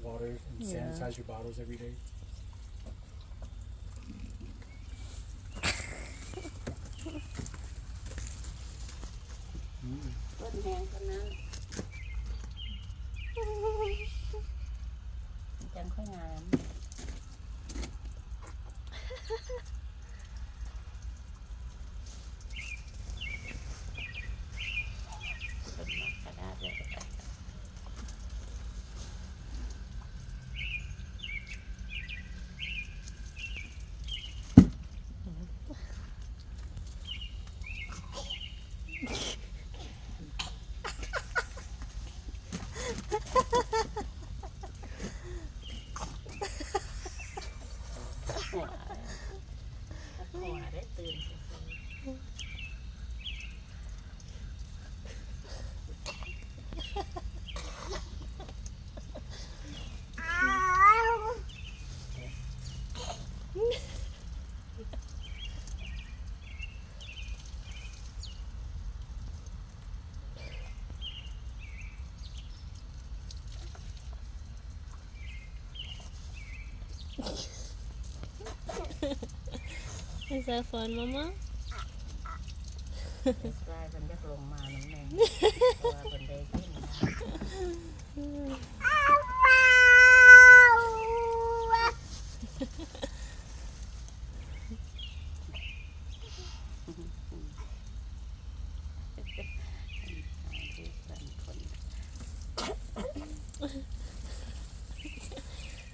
water and Yeah. sanitize your bottles every day. ต้นแห้งต้นนั้นจังค่อยงามต้นมะกระดาษเลยก็ได้ หัวได้ตื่น Is that fun, Mama? สไลด์มันจะลงมาน้ำแดงตัวมันได้ขึ้น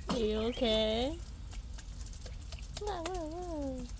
Are you okay? Wow, wow, wow.